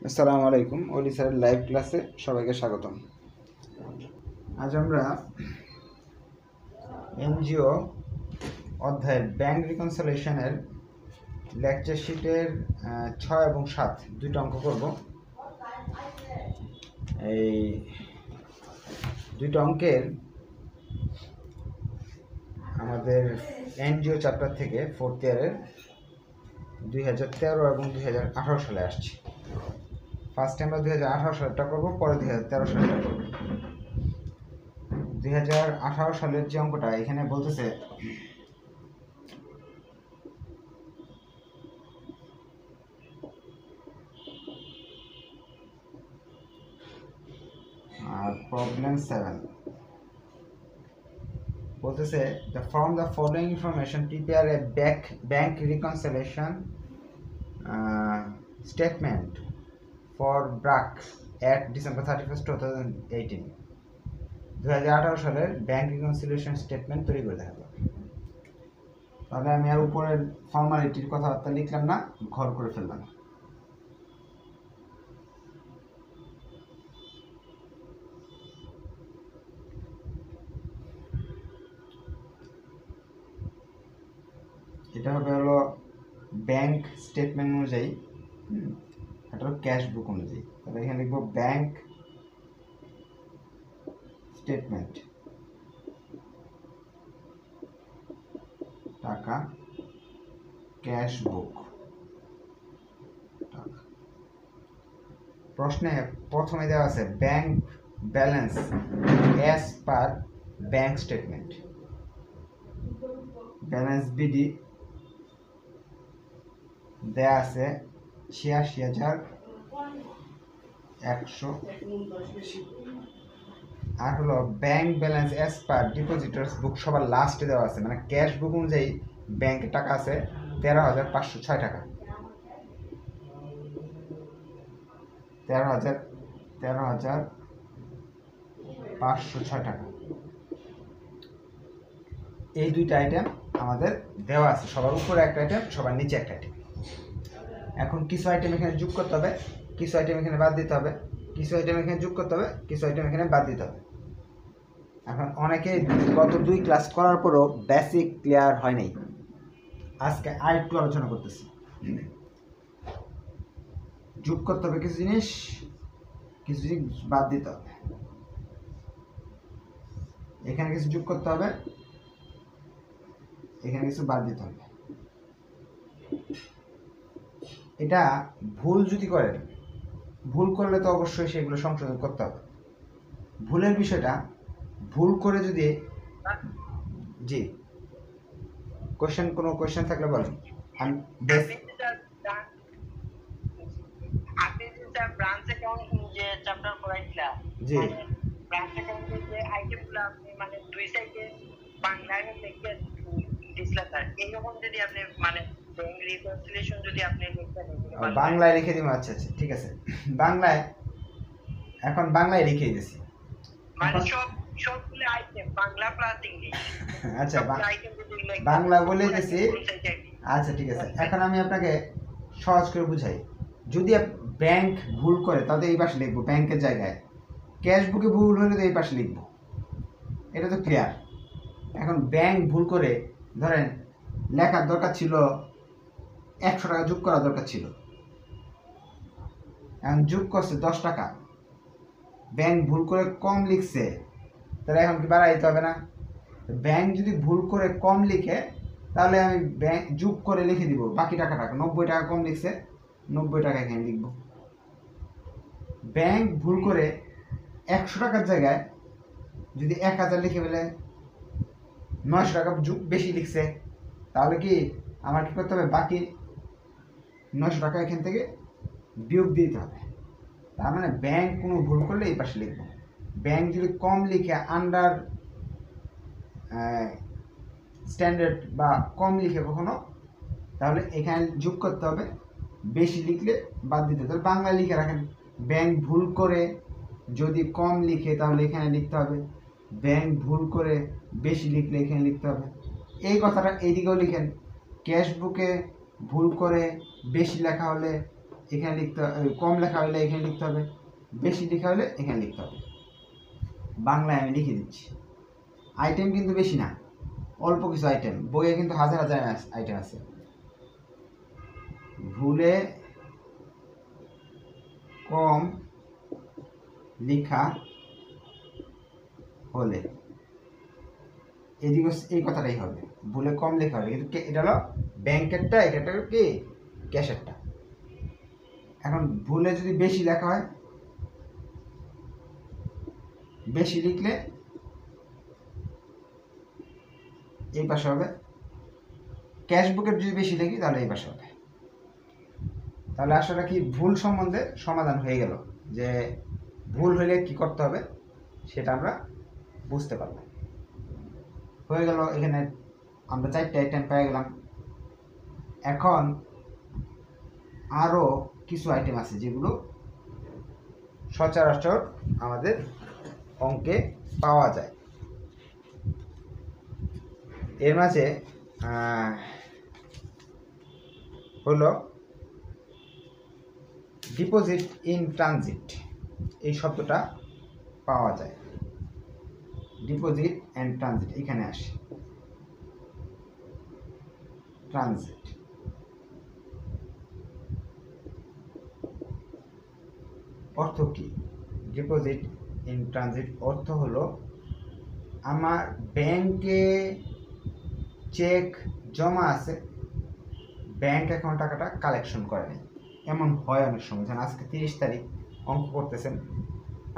আসসালামু আলাইকুম। ওলি স্যারের লাইভ ক্লাসে সবাইকে স্বাগতম। আজ আমরা এনজিও অধ্যায়ের ব্যাংক রিকনসিলিয়েশনের লেকচার শিটের 6 এবং 7 দুইটা অঙ্ক করব। এই দুইটা অঙ্কের আমাদের এনজিও চ্যাপ্টার থেকে 4th ইয়ারের 2013 এবং 2018 সালে আসছে। ফার্স্টে আমরা 2018 সালেরটা করবো, পরে 2013 সালেরটা করবো। 2018 সালের যে অঙ্কটা এখানে বলতেছে প্রবলেম 7 বলতেছে from the following information prepare a bank reconciliation statement for BRAC at December 31st 2018। 2018 সালের ব্যাংক রিকনসিলিয়েশন স্টেটমেন্ট তৈরি করে দেখাবো। তাহলে আমি আর উপরের ফর্মালিটির কথাবার্তা লিখলাম না, ঘর করে ফেললাম। এটা হবে হলো ব্যাংক স্টেটমেন্ট অনুযায়ী, এটা হলো ক্যাশ বুক অনুযায়ী। তাহলে এখানে লিখবো ব্যাংক স্টেটমেন্ট, টাকা, ক্যাশ বুক, টাকা। প্রশ্নে প্রথমে দেওয়া আছে bank balance as per bank statement. Balance BD দেয়া আছে 86,100, আর হলো ব্যাংক ব্যালেন্স অ্যাজ পার ডিপোজিটরস বুক সবার লাস্টে দেওয়া আছে, মানে ক্যাশ বুক অনুযায়ী ব্যাংকে টাকা আছে 13,506 টাকা। 13,506 টাকা। এই দুইটা আইটেম আমাদের দেওয়া আছে, সবার উপরে একটা আইটেম, সবার নিচে একটা আইটেম। এখন কিছু আইটেম এখানে যোগ করতে হবে, কিছু আইটেম এখানে বাদ দিতে হবে, কিছু আইটেম এখানে যোগ করতে হবে, কিছু আইটেম এখানে বাদ দিতে হবে। এখন অনেকে গত 2 ক্লাস করার পরও বেসিক ক্লিয়ার হয় নাই, আজকে আর একটু আলোচনা করতেছি। যোগ করতে হবে কিছু জিনিস, কিছু জিনিস বাদ দিতে হবে। এখানে কিছু যোগ করতে হবে, এখানে কিছু বাদ দিতে হবে। এটা ভুল যদি করেন, ভুল করলে তো অবশ্যই সেগুলো সংশোধন করতে হবে। ভুলের বিষয়টা, ভুল করে যদি, জি কোনো কোয়েশ্চেন থাকলে বলেন। আমি ব্রাঞ্চ অ্যাকাউন্ট যে চ্যাপ্টার পড়াইছিলাম, জি ব্রাঞ্চ অ্যাকাউন্টের যে আইটেমগুলো আপনি মানে দুই সাইডে বাংলায় লিখে দিছিলেন স্যার, এইরকম যদি আপনি মানে ব্যাংক রিকনসিলিয়েশন যদি আপনি লিখতে বাংলায় লিখে দিব। আচ্ছা আচ্ছা ঠিক আছে, বাংলায় এখন বাংলায় লিখে দিয়েছি, মানে সবগুলো আইটেম বাংলা প্লাস ইংলিশ। আচ্ছা বাংলা বলে দিয়েছি। আচ্ছা ঠিক আছে, এখন আমি আপনাকে সহজ করে বুঝাই। যদি ব্যাংক ভুল করে তাহলে এই পাশে লিখবো ব্যাংকের জায়গায়, ক্যাশ বুকে ভুল হলে তো এই পাশে লিখবো, এটা তো ক্লিয়ার। এখন ব্যাংক ভুল করে ধরেন লেখার দরকার ছিল 100 টাকা যোগ করা দরকার ছিল, এখন যোগ করছে 10 টাকা, ব্যাংক ভুল করে কম লিখছে, তাহলে এখন কি বাড়াই দিতে হবে না? ব্যাংক যদি ভুল করে কম লিখে তাহলে আমি ব্যাংক যোগ করে লিখে দিব বাকি টাকাটা, 90 টাকা কম লিখছে, 90 টাকা এখানে লিখব। ব্যাংক ভুল করে 100 টাকার জায়গায় যদি 1000 লিখে ফেলে 900 টাকা বেশি লিখছে, তাহলে কি আমার কি করতে হবে? বাকি 900 টাকা এখান থেকে বিয়োগ দিতে হবে। তার মানে ব্যাংক কোনো ভুল করলে এই পাশে লিখবো। ব্যাংক যদি কম লিখে আন্ডার স্ট্যান্ডার্ড বা কম লিখে কখনো, তাহলে এখানে যোগ করতে হবে, বেশি লিখলে বাদ দিতে হবে। তাহলে বাংলায় লিখে রাখেন, ব্যাংক ভুল করে যদি কম লিখে তাহলে এখানে লিখতে হবে, ব্যাংক ভুল করে বেশি লিখলে এখানে লিখতে হবে। এই কথাটা এইদিকেও লিখেন, ক্যাশ বুকে ভুল করে বেশি লেখা হলে এখানে লিখতে হবে, কম লেখা হলে এখানে লিখতে হবে, বেশি লেখা হলে এখানে লিখতে হবে। বাংলায় আমি লিখে দিচ্ছি। আইটেম কিন্তু বেশি না, অল্প কিছু আইটেম, বইয়ে কিন্তু হাজার হাজার আইটেম আছে। ভুলে কম লেখা হলে, এদিকে এই কথাটাই হবে, ভুলে কম লেখা হলে। কিন্তু এটা হলো ব্যাংকেরটা, এটা কি ক্যাশেরটা। এখন ভুলে যদি বেশি লেখা হয়, বেশি লিখলে এই পাশে হবে, ক্যাশ বুকের যদি বেশি লিখি তাহলে এই পাশে হবে। তাহলে আসলে কি ভুল সম্বন্ধে সমাধান হয়ে গেল, যে ভুল হলে কি করতে হবে সেটা আমরা বুঝতে পারলাম। হয়ে গেল, এখানে আমরা 4টে আইটেম পেয়ে গেলাম। এখন আরও কিছু আইটেম আছে যেগুলো সচরাচর আমাদের অঙ্কে পাওয়া যায়। এর মাঝে হলো ডিপোজিট ইন ট্রানজিট, এই শব্দটা পাওয়া যায়। ডিপোজিট অ্যান্ড ট্রানজিট এখানে আসে। ট্রানজিট অর্থ কি? ডিপোজিট ইন ট্রানজিট অর্থ হলো আমার ব্যাংকে চেক জমা আছে, ব্যাংক এখন টাকাটা কালেকশন করে নেই। এমন হয় অনেক সময়, যেমন আজকে 30 তারিখ, অঙ্ক করতেছেন,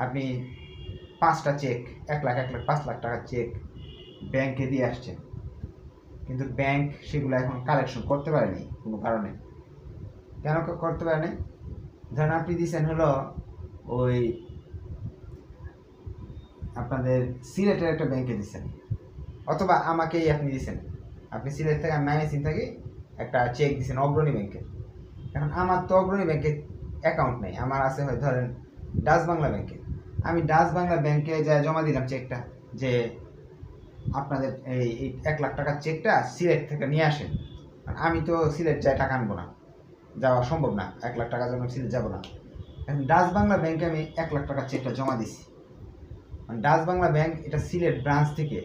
আপনি 5টা চেক, 1 লাখ 1 লাখ 5 লাখ টাকার চেক ব্যাংকে দিয়ে আসছেন, কিন্তু ব্যাংক সেগুলো এখন কালেকশন করতে পারেনি কোনো কারণে। কেন করতে পারেনি? ধরেন আপনি দিচ্ছেন হলো ওই আপনাদের সিলেটের একটা ব্যাংকে দিচ্ছেন, অথবা আমাকেই আপনি দিচ্ছেন, আপনি সিলেট থেকে, আমি নাইমেসিন থেকে একটা চেক দিচ্ছেন অগ্রণী ব্যাংকে। এখন আমার তো অগ্রণী ব্যাংকে অ্যাকাউন্ট নেই, আমার আছে হয় ধরেন ডাচ বাংলা ব্যাংকে। আমি ডাচ বাংলা ব্যাংকে যা জমা দিলাম চেকটা, যে আপনাদের এই 1 লাখ টাকার চেকটা সিলেট থেকে নিয়ে আসেন। আমি তো সিলেট যাই টাকা আনবো না, যাওয়া সম্ভব না, 1 লাখ টাকার জন্য সিলেট যাবো না। এখন ডাচ বাংলা ব্যাংকে আমি 1 লাখ টাকার চেকটা জমা দিছি। ডাচ বাংলা ব্যাংক এটা সিলেট ব্রাঞ্চ থেকে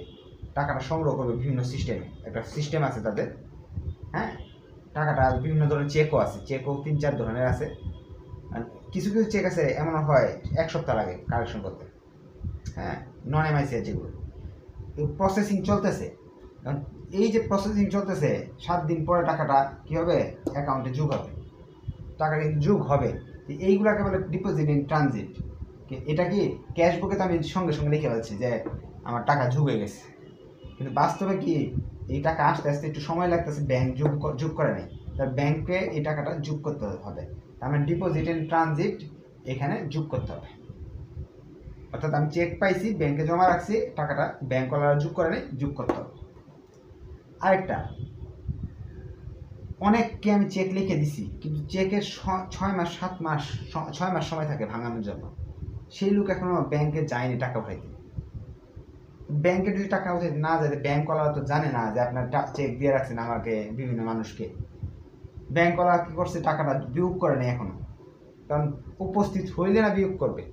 টাকাটা সংগ্রহ করবে বিভিন্ন সিস্টেমে, একটা সিস্টেম আছে তাদের। হ্যাঁ, টাকাটা বিভিন্ন ধরনের চেকও আছে, চেকও 3-4 ধরনের আছে। আর কিছু কিছু চেক আছে এমন হয় 1 সপ্তাহ লাগে কালেকশন করতে। হ্যাঁ, নন এমআইসি যেগুলো, প্রসেসিং চলতেছে। এই যে প্রসেসিং চলতেছে, 7 দিন পরে টাকাটা কি হবে, অ্যাকাউন্টে যোগ হবে। টাকা কিন্তু যোগ হবে, এইগুলাকে বলে ডিপোজিট ইন ট্রানজিট। এটা কি ক্যাশ বুকে তো আমি সঙ্গে সঙ্গে লিখে ফেলছি যে আমার টাকা যোগ হয়ে গেছে, কিন্তু বাস্তবে কি এই টাকা আসতে আসতে একটু সময় লাগতেছে, ব্যাংক যোগ করে নেই, তার ব্যাংকে এই টাকাটা যোগ করতে হবে। তার মানে ডিপোজিট ইন ট্রানজিট এখানে যোগ করতে হবে। অর্থাৎ আমি চেক পাইছি, ব্যাংকে জমা রাখছি, টাকাটা ব্যাংকওয়ালারা যোগ করে নেই, যোগ করতে হবে। আরেকটা, অনেককে আমি চেক লিখে দিছি, কিন্তু চেকের 6 মাস 7 মাস 6 মাস সময় থাকে ভাঙানোর জন্য, সেই লোক এখনো ব্যাংকে যায়নি টাকা উঠাইতে। ব্যাংকে যদি টাকা উঠাইতে না যায়, ব্যাংকওয়ালারা তো জানে না যে আপনার চেক দিয়ে রাখছেন আমাকে, বিভিন্ন মানুষকে। ব্যাংকওয়ালা কি করছে, টাকাটা বিয়োগ করে নেই এখনো, কারণ উপস্থিত হইলে না বিয়োগ করবে,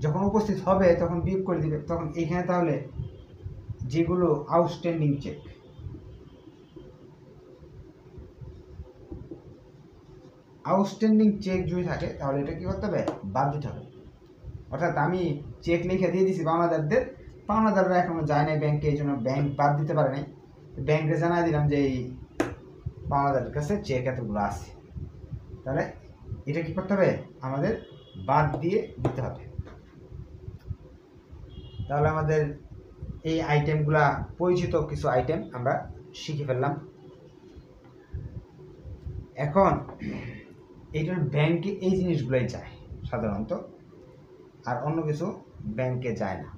যখন উপস্থিত হবে তখন বিয়োগ করে দিবে। তখন এইখানে তাহলে যেগুলো আউটস্ট্যান্ডিং চেক, আউটস্ট্যান্ডিং চেক যদি থাকে তাহলে এটা কি করতে হবে, বাদ দিতে হবে। অর্থাৎ আমি চেক লিখে দিয়ে দিছি পাওনাদারদের, পাওনাদাররা এখনো যায় নাই ব্যাংকে, এই জন্য ব্যাংক বাদ দিতে পারে নাই। ব্যাংকে জানাই দিলাম যে এই পাওনাদারের কাছে চেক এতগুলো আছে, তাহলে এটা কি করতে হবে, আমাদের বাদ দিয়ে দিতে হবে। তাহলে আমাদের এই আইটেমগুলা পরিচিত কিছু আইটেম আমরা শিখে ফেললাম। এখন এইটার ব্যাংকে এই জিনিসগুলোই যায় সাধারণত, আর অন্য কিছু ব্যাংকে যায় না।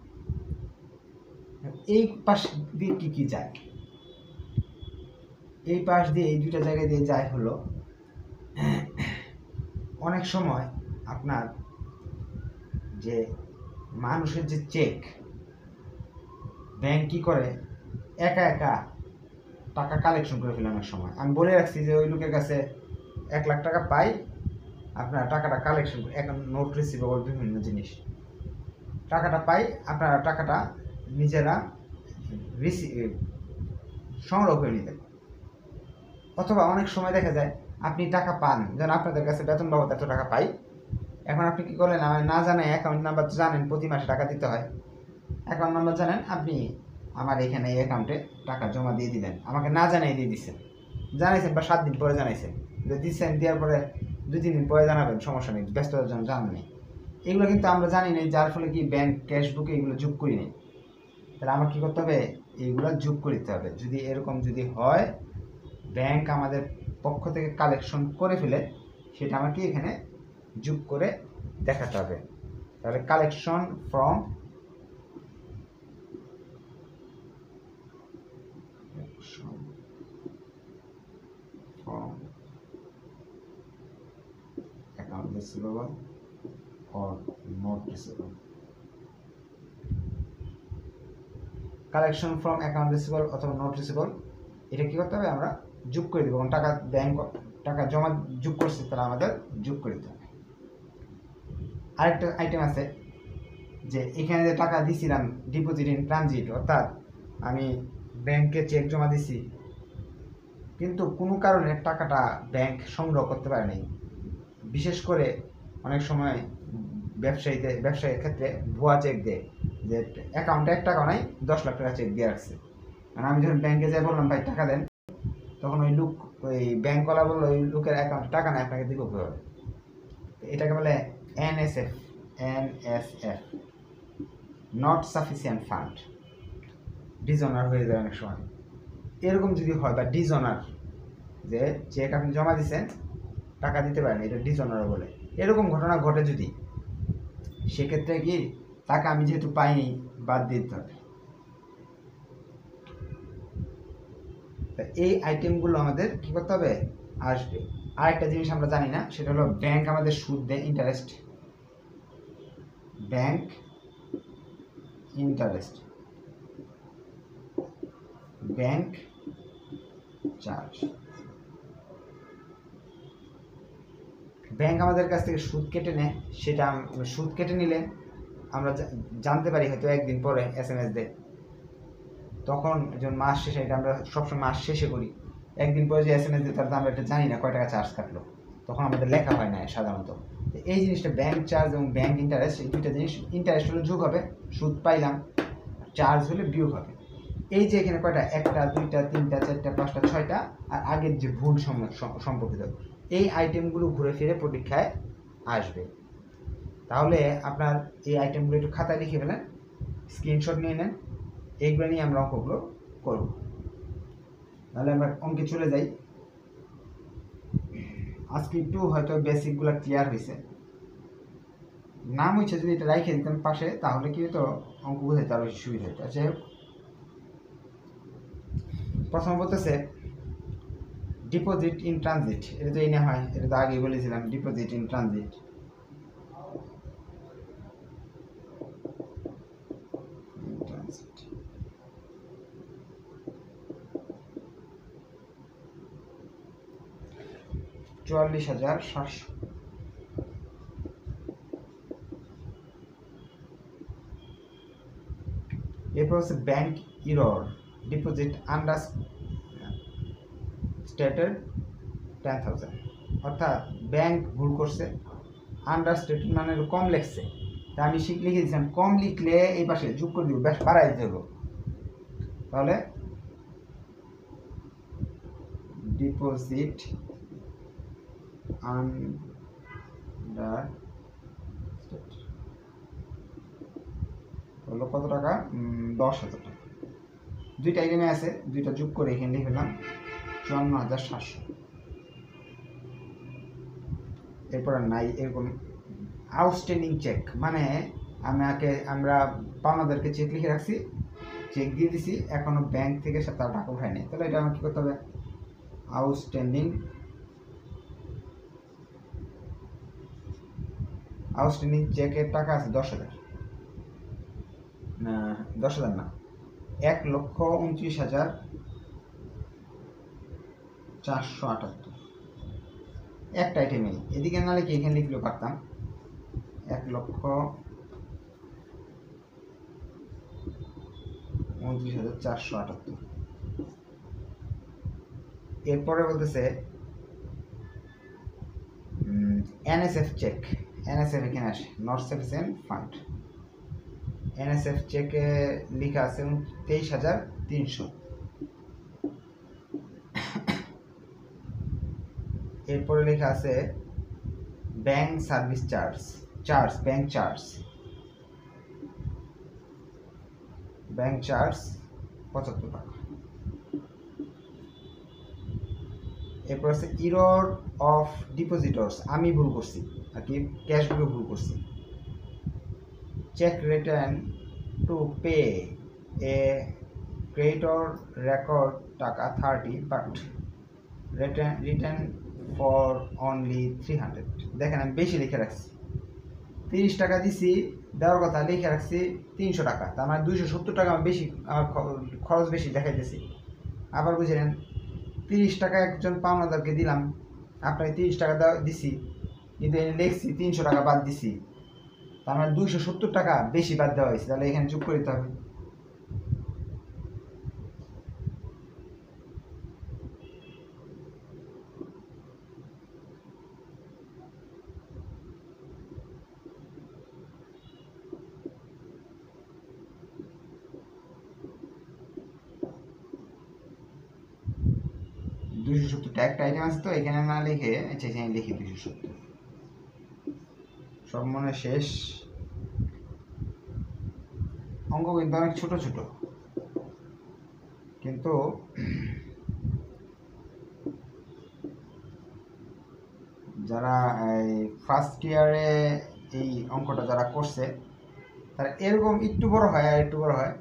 এই পাশ দিয়ে কি কি যায়, এই পাশ দিয়ে এই দুইটা জায়গায় দিয়ে যায় হলো, অনেক সময় আপনার যে মানুষের যে চেক, ব্যাংক কি করে একা একা টাকা কালেকশন করে ফেলে অনেক সময়। আমি বলে রাখছি যে ওই লোকের কাছে 1 লাখ টাকা পাই, আপনারা টাকাটা কালেকশন, এখন নোট রিসিভেবল বিভিন্ন জিনিস টাকাটা পাই, আপনারা টাকাটা নিজেরা সংগ্রহ করে নিতেন। অথবা অনেক সময় দেখা যায় আপনি টাকা পান, যেন আপনাদের কাছে বেতন বাবদ এত টাকা পাই, এখন আপনি কি করলেন, আমার না জানেন অ্যাকাউন্ট নাম্বার জানেন, প্রতি মাসে টাকা দিতে হয়, অ্যাকাউন্ট নাম্বার জানেন, আপনি আমার এখানে এই অ্যাকাউন্টে টাকা জমা দিয়ে দিলেন, আমাকে না জানিয়ে দিয়ে দিচ্ছেন, জানাইছেন বা 7 দিন পরে জানাইছেন, দিচ্ছেন, দেওয়ার পরে 2-3 দিন পরে জানাবেন, সমস্যা নেই, ব্যস্ততার জন্য জানান নেই। এগুলো কিন্তু আমরা জানি না, যার ফলে কি ব্যাংক ক্যাশবুকে এগুলো যোগ করি নেই। তাহলে আমার কী করতে হবে, এইগুলো যোগ করে দিতে হবে। যদি এরকম যদি হয়, ব্যাংক আমাদের পক্ষ থেকে কালেকশন করে ফেলে, সেটা আমাকে এখানে যোগ করে দেখাতে হবে। তাহলে collection from account receivable or not receivable. Collection from account receivable অথবা নট রিসিভেবল, এটা কী করতে হবে, আমরা যোগ করে দেবো। কারণ টাকা ব্যাংক টাকা জমা যোগ করছে, তাহলে আমাদের যোগ করে দিতে হবে। আরেকটা আইটেম আছে যে এখানে যে টাকা দিছিলাম ডিপোজিট ইন ট্রানজিট, অর্থাৎ আমি ব্যাংকে চেক জমা দিছি, কিন্তু কোনো কারণে টাকাটা ব্যাংক সংগ্রহ করতে পারে নাই। বিশেষ করে অনেক সময় ব্যবসায়ীর ক্ষেত্রে ভুয়া চেক দেয়, যে অ্যাকাউন্টে 1 টাকা নাই, 10 লাখ টাকা চেক দিয়ে রাখছে। মানে আমি যখন ব্যাংকে যাই বললাম ভাই টাকা দেন, তখন ওই ব্যাংকওয়ালা বললো ওই লোকের অ্যাকাউন্টে টাকা নেই, আপনাকে দিব কীভাবে। এটাকে বলে NSF, not sufficient fund, dishonour হয়ে যায় অনেক সময়। এরকম যদি হয়, বা ডিজনার, যে চেক আপনি জমা দিচ্ছেন টাকা দিতে পারেন, এটা ডিজনার বলে, এরকম ঘটনা ঘটে যদি, সেক্ষেত্রে কি টাকা আমি যেহেতু পাইনি, বাদ দিতে হবে। এই আইটেমগুলো আমাদের কি করতে হবে, আসবে। আরেকটা জিনিস আমরা জানি না, সেটা হলো ব্যাংক আমাদের সুদ দেয়, interest, bank interest, bank charge. Bank আমাদের কাছ থেকে সুদ কেটে নেয়, সেটা সুদ কেটে নিলে আমরা জানতে পারি হয়তো একদিন পরে SMS দেয়, তখন যখন মাস শেষে, এটা আমরা সবসময় মাস শেষে করি, একদিন পরে যে SMS দেয় তার আমরা এটা জানি না কয় টাকা চার্জ কাটলো, তখন আমাদের লেখা হয় না সাধারণত। এই জিনিসটা ব্যাংক চার্জ এবং ব্যাংক ইন্টারেস্ট, এই দুইটা জিনিস, ইন্টারেস্ট হলে যোগ হবে, সুদ পাইলাম, চার্জ হলে বিয়োগ হবে। এই যে এখানে কয়টা, 1টা 2টা 3টা 4টা 5টা 6টা, আর আগের যে ভুল সম্পর্কিত, এই আইটেমগুলো ঘুরে ফিরে পরীক্ষায় আসবে। তাহলে আপনার এই আইটেমগুলো একটু খাতায় লিখে ফেলেন, স্ক্রিনশট নিয়ে নেন, এইগুলো নিয়ে আমরা অঙ্কগুলো করব। তাহলে আমরা অঙ্কে চলে যাই। আজকে একটু হয়তো বেসিকগুলো ক্লিয়ার হয়েছে, নাম হচ্ছে যদি এটা রাইখে দিতাম পাশে, তাহলে কি হতো, অঙ্ক বোঝাইতে আরো বেশি সুবিধা হতো। আচ্ছা, প্রথম বলতেছে ডিপোজিট ইন ট্রানজিট, এটা তো এই না হয়, এটা তো আগেই বলেছিলাম, ডিপোজিট ইন ট্রানজিট। $44,700। এরপর হচ্ছে bank error, deposit under stated 10,000, অর্থাৎ ব্যাংক ভুল করছে, আন্ডার স্টেটেড মানে কম লিখছে, তা আমি লিখে দিয়েছিলাম কম, লিখলে এই পাশে যোগ করে দিব, বেশ বাড়াই দিতে হবে। তাহলে ডিপোজিট আন্ডার হলো কত টাকা, 10,000 টাকা। দুইটা আইটেমে আছে, দুইটা যোগ করে এখানে লিখে ফেললাম 54,700। এরপর নাই এরকম আউটস্ট্যান্ডিং চেক, মানে আমরা পাওনাদারকে চেক লিখে রাখছি, চেক দিয়ে দিছি, এখনো ব্যাংক থেকে তার টাকা উঠায় নেই, তাহলে এটা আমার কি করতে হবে, আউটস্ট্যান্ডিং চেকের টাকা আছে 10,000, 10,000 না, 1,29,478, একটা আইটেমে এদিকে না লিখে এখানে লিখলেও পারতাম 1,29,478। এরপরে বলতেছে এনএসএফ চেক। এনএসএফ এখানে আসে, নট সাফিসিয়েন্ট ফান্ড। এনএসএফ চেকে লেখা আছে 23,300। এরপরে লেখা আছে bank service charge bank charge 75 টাকা। এরপর আছে ইরর অফ ডিপোজিটরস, আমি ভুল করছি আর কি, ক্যাশ বুকে ভুল করছি। চেক রিটার্ন টু পে এ ক্রেডিটর রেকর্ড টাকা 30 বাট রিটার্ন ফর অনলি 300। দেখেন আমি বেশি লিখে রাখছি, 30 টাকা দিছি, দেওয়ার কথা লিখে রাখছি 300 টাকা, তার মানে 270 টাকা আমি বেশি, আমার খরচ বেশি দেখাইতেছি। আবার বুঝে নেন, 30 টাকা একজন পাওনাদারকে দিলাম, আপনাকে 30 টাকা দিছি, কিন্তু লিখছি 300 টাকা বাদ দিছি, তার মানে 270 টাকা বেশি বাদ দেওয়া হয়েছে, তাহলে এখানে যোগ করে দিতে হবে। একটা আইটেম আছে তো এখানে না লিখে, আচ্ছা এখানে লিখি 270। সব মনে শেষ। অঙ্ক কিন্তু অনেক ছোট ছোট, কিন্তু যারা এই ফার্স্ট ইয়ারে এই অঙ্কটা যারা করছে তারা এরকম একটু বড় হয় আর একটু বড় হয়,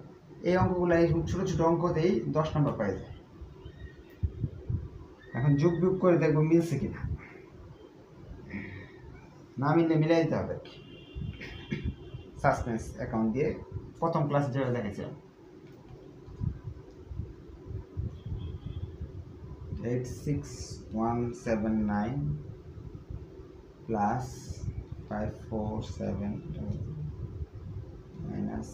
এই অঙ্কগুলো এই ছোট ছোট অঙ্কতেই 10 নম্বর পাই যায়। এখন যোগ বিয়োগ করে দেখবো মিলছে কিনা, না মিললে মিলাই দিতে হবে। সাসপেন্স অ্যাকাউন্ট দিয়ে প্রথম ক্লাস যেভাবে দেখেছে 86179 প্লাস 5472 মাইনাস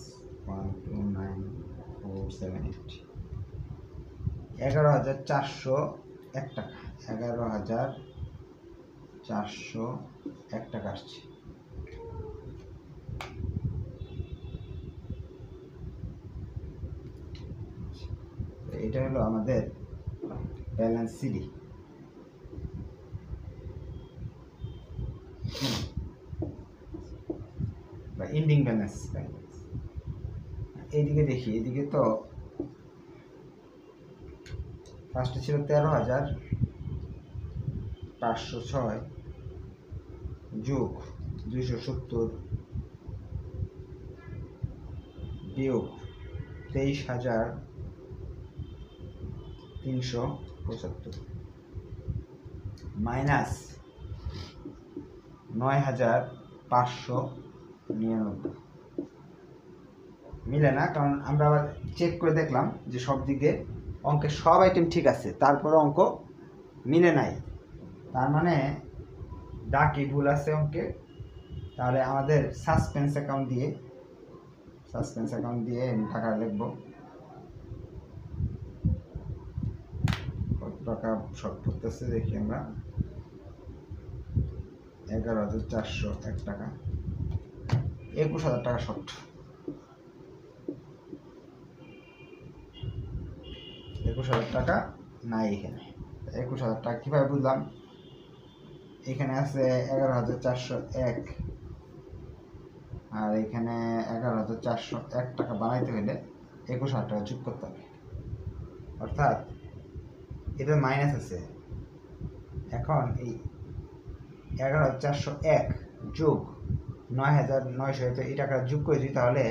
129478, 11,401 টাকা, 11,401 টাকা আসছে। এটা হলো আমাদের ব্যালেন্স সিডি। বা এন্ডিং ব্যালেন্স। এইদিকে দেখি, এদিকে তো ফার্স্টে ছিল 13,506 যোগ 270 বিয়োগ 23,375 মাইনাস 9,599। মিলে না, কারণ আমরা আবার চেক করে দেখলাম যে সব দিকে অঙ্কের সব আইটেম ঠিক আছে, তারপরে অঙ্ক মিলে নাই, তার মানে ডাকি ভুল আছে অঙ্কে। তাহলে আমাদের সাসপেন্স অ্যাকাউন্ট দিয়ে টাকা লিখবো, কত টাকা শর্ট পড়তেছে দেখি আমরা, 11,401 টাকা, 21,000 টাকা শর্ট। 21,000 টাকা নাই এখানে। 21,000 টাকা কীভাবে বুঝলাম? এখানে আছে 11,401 আর এখানে 11,401 টাকা বানাইতে হলে 21,000 টাকা যোগ করতে হবে, অর্থাৎ এটা মাইনাস আছে। এখন এই 11,401 যোগ 9,900 এই টাকা যোগ করে দিই, তাহলে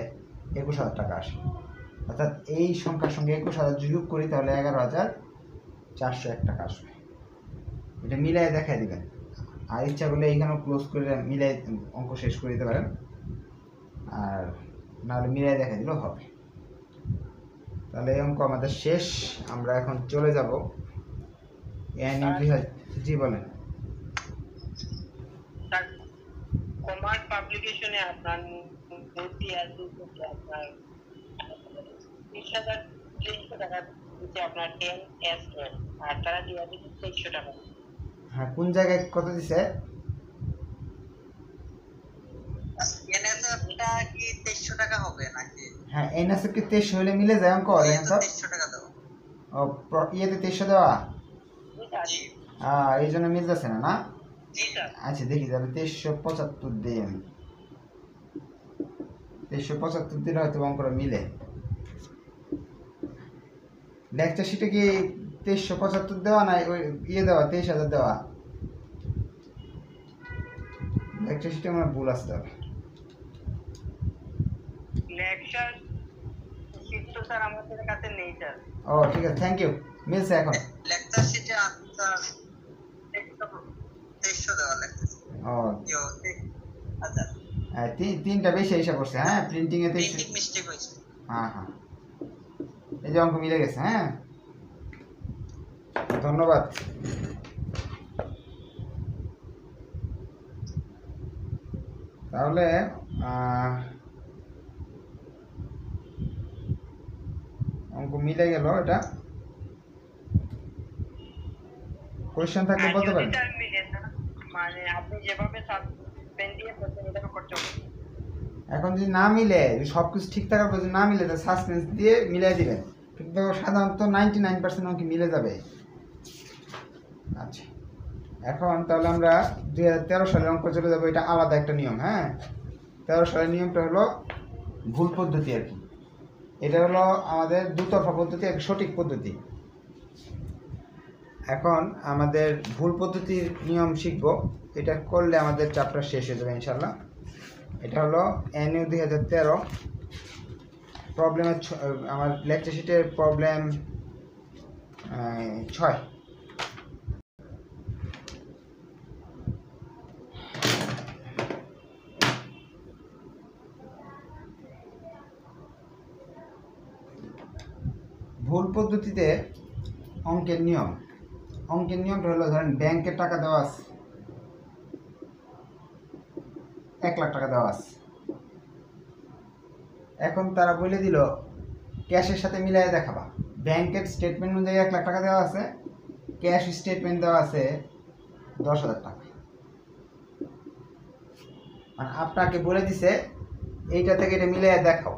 21,000 টাকা আসে। অর্থাৎ এই সংখ্যার সঙ্গে 21,000 যোগ করি, তাহলে 11,401 টাকা আসবে। এটা মিলাই দেখাই দিবেন, আর ইচ্ছা করলে এইখানেও ক্লোজ করে মিলাই অঙ্ক শেষ করে দিতে পারেন, আর নাহলে মিলাই দেখাই দিলেও হবে। তাহলে এই অঙ্ক আমাদের শেষ। আমরা এখন চলে যাব জি বলেন। তার কমার্স পাবলিকেশনে আপনার মূর্তি আর দুটো আপনার 30,300 টাকা দিচ্ছে আপনার NS আর তারা দিয়ে দিচ্ছে 2300 টাকা। হ্যাঁ, কোন জায়গায় কত দিছে? এনএসএফটা কি 2300 টাকা হবে নাকি? হ্যাঁ, এনএসএফ কি 2300 হলে মিলে যায় অঙ্ক? দেখেন তো। 2300 টাকা দাও। ও, ইয়েতে 2300 দেওয়া, জি এই জন্য মিলতেছে না, না? জি স্যার। আচ্ছা দেখি, তাহলে 2375 দিই আমি। 2375 দিলে হয়তো অঙ্কটা মিলে। লেকচার শিটে কি 2375 দেওয়া না ওই ইয়ে দেওয়া 23,000 দেওয়া? লেকচার শিটে আমার ভুল আছে তাহলে। লেকচার শীট তো স্যার আমাদের কাছে নেই স্যার। ও ঠিক আছে, থ্যাংক ইউ, মিলছে এখন। লেকচার শিটে আপনার 2300 দেওয়া লেকচার। ও ইয়ো আচ্ছা, তিনটা বেশি হিসাব করছে। হ্যাঁ, প্রিন্টিং এ 2300। প্রিন্টিং মিস্টেক হয়েছে। হ্যাঁ হ্যাঁ, এই যে অঙ্ক মিলে গেছে। হ্যাঁ, ধন্যবাদ। তাহলে অঙ্ক মিলে গেল। এটা কোয়েশ্চেন থাকলে বলতে পারেন। আর মিলে না, মানে আপনি যেভাবে সাসপেন্ড দিয়ে বলছেন এটাকে করতে হবে। এখন যদি না মিলে, সবকিছু ঠিক থাকার পর যদি না মিলে, তাহলে সাসপেন্স দিয়ে মিলাই দিবেন। কিন্তু সাধারণত 99% অঙ্ক মিলে যাবে। আচ্ছা, এখন তাহলে আমরা 2013 সালের অঙ্ক চলে যাবো। এটা আলাদা একটা নিয়ম। হ্যাঁ, 13 সালের নিয়মটা হলো ভুল পদ্ধতি আর কি। এটা হলো আমাদের দুতরফা পদ্ধতি, এক সঠিক পদ্ধতি। এখন আমাদের ভুল পদ্ধতির নিয়ম শিখব। এটা করলে আমাদের চ্যাপ্টার শেষ হয়ে যাবে ইনশাল্লাহ। এটা হলো NU 2013 প্রবলেমের আমার লেকচার শিটের প্রবলেম 6। ভুল পদ্ধতিতে অঙ্কের নিয়ম। অঙ্কের নিয়মটা হলো, ধরেন ব্যাংকের টাকা দেওয়া আছে, 1 লাখ টাকা দেওয়া আছে। এখন তারা বলে দিল ক্যাশের সাথে মিলাই দেখাবা। ব্যাংকের স্টেটমেন্ট অনুযায়ী 1 লাখ টাকা দেওয়া আছে, ক্যাশ স্টেটমেন্ট দেওয়া আছে 10,000 টাকা। মানে আপনাকে বলে দিছে এইটা থেকে এটা মিলাই দেখাও।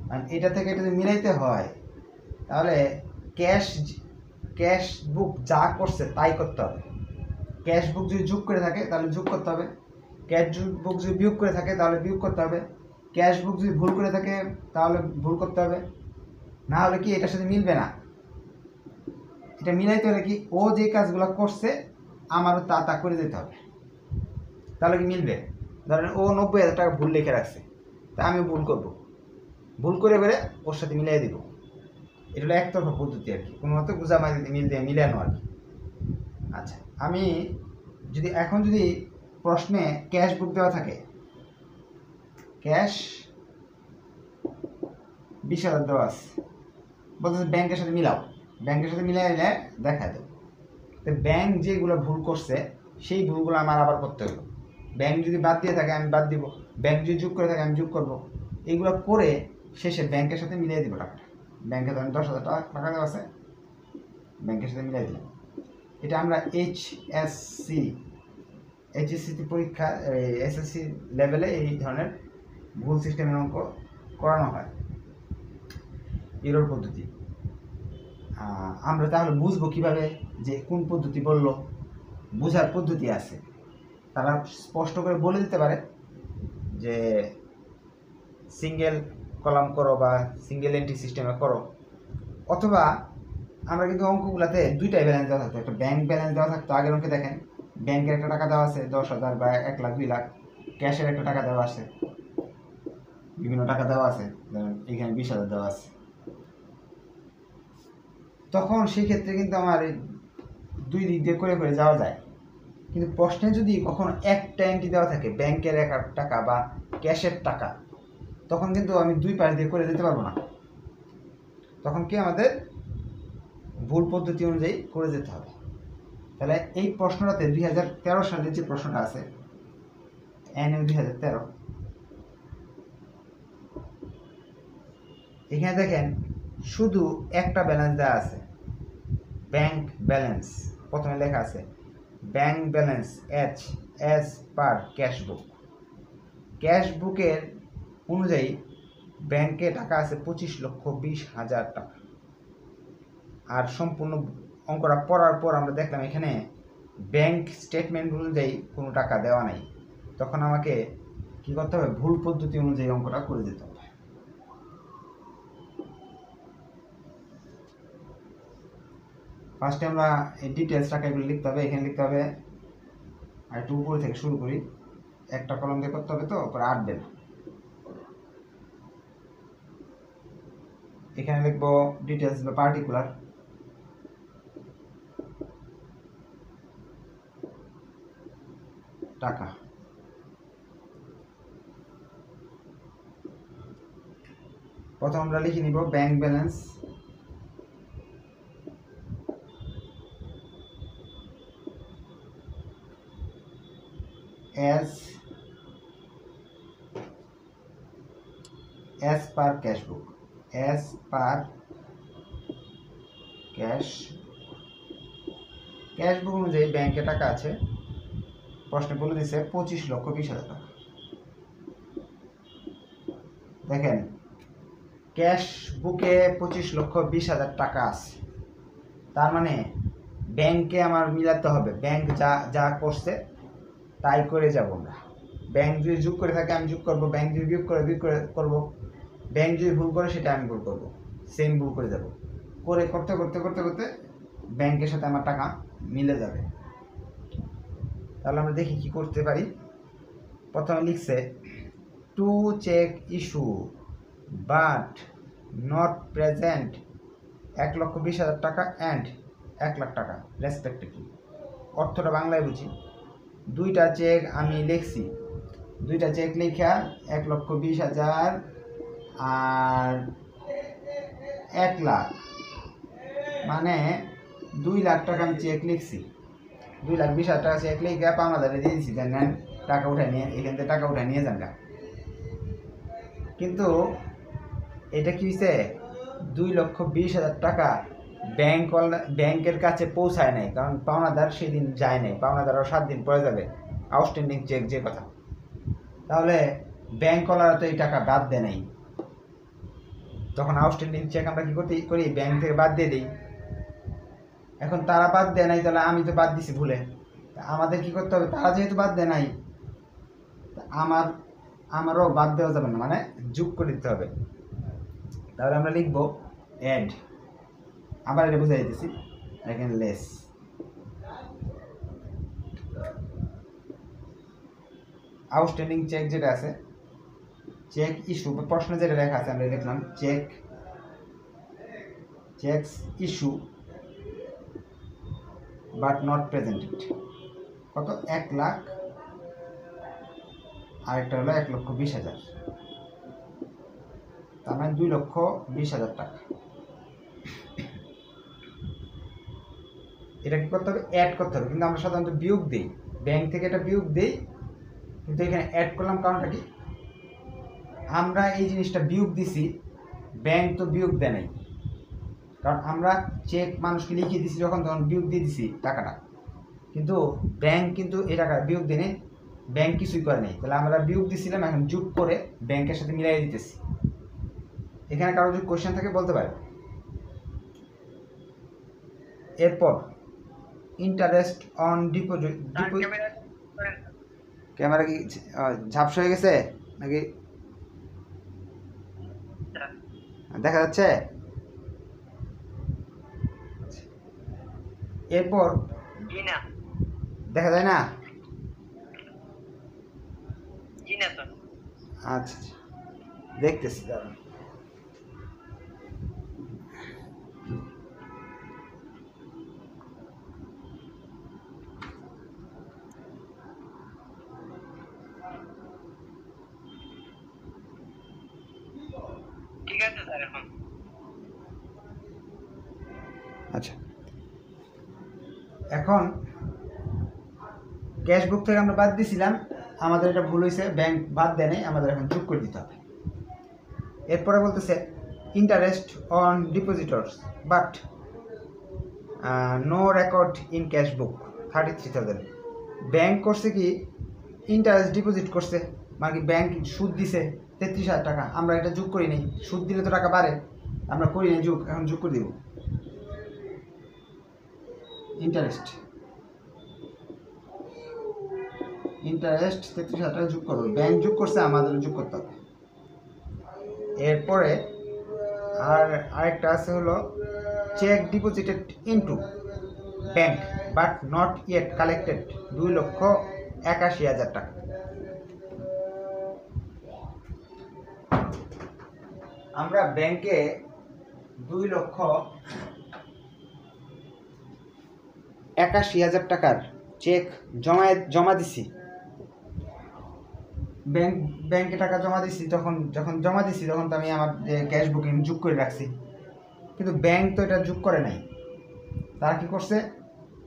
মানে এটা থেকে এটা যদি মিলাইতে হয়, তাহলে ক্যাশ বুক যা করছে তাই করতে হবে। ক্যাশ বুক যদি যোগ করে থাকে তাহলে যোগ করতে হবে, ক্যাশ বুক যদি বিয়োগ করে থাকে তাহলে বিয়োগ করতে হবে, ক্যাশ বুক যদি ভুল করে থাকে তাহলে ভুল করতে হবে। না হলে কি এটার সাথে মিলবে না। এটা মিলাইতে হলে কি ও যে কাজগুলো করছে আমারও তা তা করে দিতে হবে, তাহলে কি মিলবে। ধরেন ও 90,000 টাকা ভুল লিখে রাখছে, তা আমি ভুল করব, ভুল করে বেড়ে ওর সাথে মিলাই দিব। এটা হলো একতরফা পদ্ধতি আর কি, কোনো মতো গুজামারি মিলানো আর কি। আচ্ছা, আমি যদি এখন যদি প্রশ্নে ক্যাশ বুক দেওয়া থাকে, ক্যাশ 20,000 দেওয়া আছে, বলতেছে ব্যাংকের সাথে মিলাও, ব্যাংকের সাথে মিলাই নিলে দেখা দেব। তো ব্যাংক যেগুলো ভুল করছে সেই ভুলগুলো আমার আবার করতে হলো। ব্যাংক যদি বাদ দিয়ে থাকে আমি বাদ দিব, ব্যাংক যদি যোগ করে থাকে আমি যোগ করব। এইগুলো করে শেষে ব্যাংকের সাথে মিলিয়ে দিব টাকাটা। ব্যাংকে ধরেন 10,000 টাকা দেওয়া আছে, ব্যাংকের সাথে মিলাই দিলাম। এটা আমরা এইচএসসি পরীক্ষা, এসএসসি লেভেলে এই ধরনের ভুল সিস্টেমের অঙ্ক করানো হয়, এরর পদ্ধতি। আমরা তাহলে বুঝবো কিভাবে যে কোন পদ্ধতি বললো। বোঝার পদ্ধতি আছে, তারা স্পষ্ট করে বলে দিতে পারে যে সিঙ্গেল কলাম করো বা সিঙ্গেল এন্ট্রি সিস্টেমে করো। অথবা আমরা কিন্তু অঙ্কগুলোতে দুইটাই ব্যালেন্স দেওয়া থাকতো, একটা ব্যাংক ব্যালেন্স দেওয়া থাকতো। আগের অঙ্কে দেখেন ব্যাংকের একটা টাকা দেওয়া আছে 10,000 বা 1 লাখ 2 লাখ, ক্যাশের একটা টাকা দেওয়া আছে, বিভিন্ন টাকা দেওয়া আছে, এখানে 20,000 দেওয়া আছে। তখন সেই ক্ষেত্রে কিন্তু আমার দুই দিক দিয়ে করে করে যাওয়া যায়। কিন্তু প্রশ্নে যদি কখনো একটা এন্ট্রি দেওয়া থাকে ব্যাংকের 1 টাকা বা ক্যাশের টাকা, তখন কিন্তু আমি দুই পাশ দিয়ে করে দিতে পারবো না। তখন কি আমাদের ভুল পদ্ধতি অনুযায়ী করে যেতে হবে। তাহলে এই প্রশ্নটাতে 2013 সালের যে প্রশ্নটা আছে এনইউ 2013, এখানে দেখেন শুধু একটা ব্যালেন্স দেওয়া আছে, ব্যাংক ব্যালেন্স। প্রথমে লেখা আছে ব্যাংক ব্যালেন্স এইচ এস পার ক্যাশ বুক। ক্যাশ বুকের অনুযায়ী ব্যাংকে টাকা আছে 25,20,000 টাকা। আর সম্পূর্ণ অঙ্কটা পড়ার পর আমরা দেখলাম এখানে ব্যাংক স্টেটমেন্ট অনুযায়ী কোনো টাকা দেওয়া নাই। তখন আমাকে কি করতে হবে, ভুল পদ্ধতি অনুযায়ী অঙ্কটা করে দিতে হবে। ফার্স্টে আমরা এই ডিটেলস টাকাগুলো লিখতে হবে। এখানে লিখতে হবে, আর একটু উপরে থেকে শুরু করি, একটা কলম দিয়ে করতে হবে তো, পরে আটবে না। এখানে লিখবো ডিটেলস বা পার্টিকুলার, টাকা। প্রথম আমরা লিখে নিব bank balance as per cash book, as per cash বুক অনুযায়ী ব্যাংকে টাকা আছে, প্রশ্নে বলে দিচ্ছে 25,20,000 টাকা। দেখেন ক্যাশ বুকে 25,20,000 টাকা আছে, তার মানে ব্যাংকে আমার মিলাতে হবে, ব্যাংক যা যা করছে তাই করে যাব আমরা। ব্যাংক যদি যোগ করে থাকে আমি যোগ করব, ব্যাংক যদি বিয়োগ করে করব, ব্যাংক যদি ভুল করে সেটা আমি ভুল করব, সেম ভুল করে যাব, করে করতে করতে করতে করতে ব্যাংকের সাথে আমার টাকা মিলে যাবে। তাহলে আমরা দেখি কি করতে পারি। প্রথমে লিখছে two check issue but not present 1,20,000 টাকা অ্যান্ড 1,00,000 টাকা রেসপেক্টিভলি। অর্থটা বাংলায় বুঝি, দুইটা চেক আমি লিখছি, দুইটা চেক লেখা 1,20,000 আর 1,00,000, মানে 2,00,000 টাকা আমি চেক লিখছি। 2,20,000 টাকা চেক লিখে পাওনাদারে দিয়ে দিচ্ছি, নেন টাকা উঠে নিয়ে, এখান থেকে টাকা উঠে নিয়ে যান। কিন্তু এটা কি হয়েছে, 2,20,000 টাকা ব্যাংকের কাছে পৌঁছায় নাই, কারণ পাওনাদার সেদিন যায় নাই, পাওনাদার 7 দিন পরে যাবে, আউটস্ট্যান্ডিং চেক যে কথা। তাহলে ব্যাংকওয়ালারা তো এই টাকা বাদ দেয় নাই, তখন আউটস্ট্যান্ডিং চেক আমরা কি করি, ব্যাংক থেকে বাদ দিয়ে দিই। এখন তারা বাদ দেয় নাই, তাহলে আমি তো বাদ দিছি ভুলে, আমাদের কি করতে হবে, তারা যেহেতু বাদ দেয় নাই আমারও বাদ দেওয়া যাবে না, মানে যোগ করে দিতে হবে। তাহলে আমরা লিখবো অ্যাড, আবার এটা বুঝাই দিতেছি, এখানে লেস। আউটস্ট্যান্ডিং চেক যেটা আছে, চেক ইস্যু প্রশ্নে যেটা লেখা আছে আমরা লিখলাম checks issue but not presented, কত 1,00,000, আরেকটা হলো 1,20,000, তার মানে 2,20,000 টাকা। এটা কি করতে হবে, অ্যাড করতে হবে, কিন্তু আমরা সাধারণত বিয়োগ দিই, ব্যাংক থেকে এটা বিয়োগ দিই, কিন্তু এখানে অ্যাড করলাম কারণটা কি, আমরা এই জিনিসটা বিয়োগ দিছি, ব্যাংক তো বিয়োগ দেয় নাই, কারণ আমরা চেক মানুষকে লিখিয়ে দিছি যখন, তখন বিয়োগ দিয়ে দিছি টাকাটা, কিন্তু ব্যাংক কিন্তু এই টাকা বিয়োগ দেয় নাই, ব্যাংক কিছুই করে নেই। তাহলে আমরা বিয়োগ দিছিলাম, এখন যোগ করে ব্যাংকের সাথে মিলাই দিতেছি। এখানে কারো যদি কোয়েশ্চেন থাকে বলতে পারে। এরপর ইন্টারেস্ট অন ডিপোজিট, ক্যামেরা কি ঝাপসা হয়ে গেছে নাকি দেখা যাচ্ছে? এরপর দেখা যায় না, আচ্ছা দেখতেছি, দাঁড়ান। ঠিক আছে স্যার, এখন আচ্ছা এখন ক্যাশ বুক থেকে আমরা বাদ দিয়েছিলাম, আমাদের এটা ভুল হয়েছে, ব্যাংক বাদ দেয় নাই, আমাদের এখন যোগ করে দিতে হবে। এরপরে বলতেছে interest on depositors but no record in cash book 33,000। Bank করছে কি ইন্টারেস্ট ডিপোজিট করছে, মানে কি ব্যাংক সুদ দিছে 33,000 টাকা, আমরা এটা যোগ করি নাই, সুদ দিলে তো টাকা বাড়ে, আমরা করি নাই যোগ, এখন যোগ করে দিব। ইন্টারেস্ট 33,000 টাকা যোগ করবো, ব্যাংক যোগ করছে, আমাদের যোগ করতে হবে। এরপরে আরেকটা আছে হলো cheque deposited into bank but not yet collected 2,81,000 টাকা। আমরা ব্যাংকে 2,81,000 টাকার চেক জমা দিছি, ব্যাংকে টাকা জমা দিছি, যখন জমা দিছি তখন তো আমি আমার ক্যাশ বুকিং যোগ করে রাখছি, কিন্তু ব্যাংক তো এটা যোগ করে নাই। তারা কি করছে,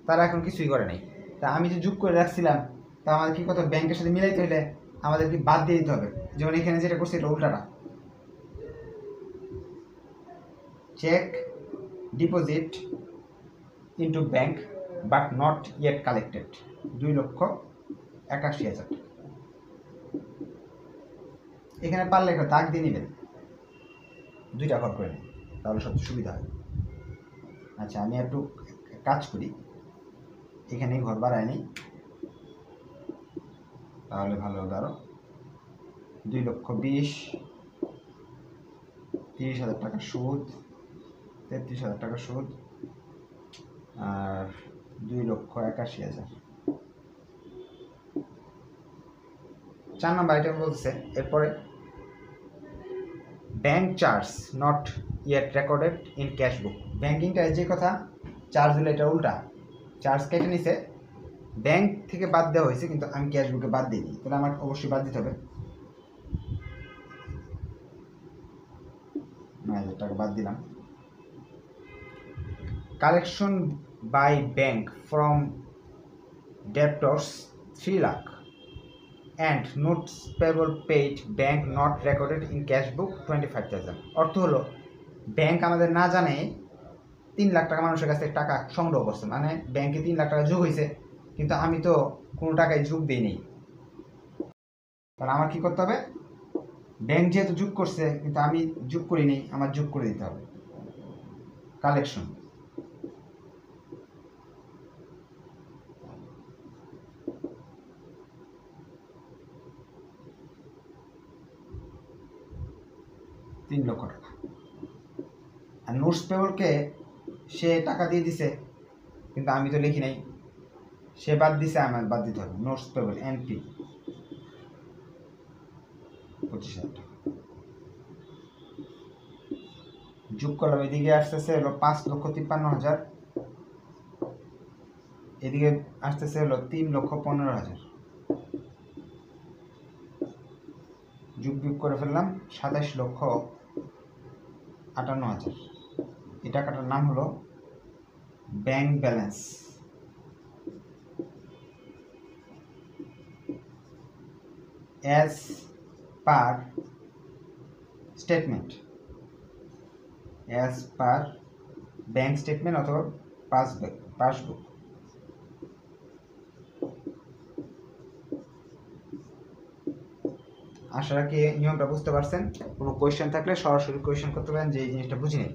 তারা এখন কিছুই করে নাই। তা আমি যে যোগ করে রাখছিলাম, তা আমাদের কি কথা, ব্যাংকের সাথে মিলাইতে হলে আমাদেরকে বাদ দিয়ে দিতে হবে। যেমন এখানে যেটা করছে এটা উল্টাটা, cheque deposit into bank but not yet collected 2,81,000 টাকা। এখানে পারলে একটা দাগ দিয়ে নেবেন, 2টা ঘর করে নেন, তাহলে সবচেয়ে সুবিধা হয়। আচ্ছা, আমি একটু কাজ করি, এখানে ঘর বাড়ায় নিই, তাহলে ভালো হবে আরো। 2,20,000, 30,000 টাকা সুদ, 33,000 টাকা সুদ, আর 2,81,000। 4 নম্বর আইটেম বলছে এরপরে bank charge not yet recorded in cash book. ব্যাংকিংটা যে কথা চার্জ হলে এটা উল্টা, চার্জ কেটে নিছে, ব্যাংক থেকে বাদ দেওয়া হয়েছে, কিন্তু আমি ক্যাশ বুকে বাদ দিইনি, তাহলে আমার অবশ্যই বাদ দিতে হবে। 9,000 টাকা বাদ দিলাম। Collection by bank from debtors 3 lakh and notes payable paid bank not recorded in cash book 25,000। অর্থ হলো ব্যাংক আমাদের না জানে 3 লাখ টাকা মানুষের কাছ থেকে টাকা সংগ্রহ করছে, মানে ব্যাংকে 3 লাখ টাকা যোগ হয়েছে, কিন্তু আমি তো কোনো টাকায় যোগ দিই নেই। তাহলে আমার কি করতে হবে, ব্যাংক যেহেতু যোগ করছে কিন্তু আমি যোগ করি নেই, আমার যোগ করে দিতে হবে। কালেকশন $3 লক্ষ টাকা, আর নোটস পেবলকে সে টাকা দিয়ে দিছে, কিন্তু আমি তো লিখি নাই, সে বাদ দিছে, আমার বাদ দিতে হবে। নোটস পেবল এনপি 25,000 টাকা যোগ করলাম, এদিকে আসতেছে হলো 5,53,000, এদিকে আসতেছে হলো 3,15,000, যোগ করে ফেললাম 27,58,000। এই টাকাটার নাম হলো bank balance. As per statement, as per bank statement অথবা পাসবুক। আশা রাখি নিয়মটা বুঝতে পারছেন। কোনো কোয়েশ্চেন থাকলে সরাসরি কোয়েশ্চেন করতে পারেন যে এই জিনিসটা বুঝিনি।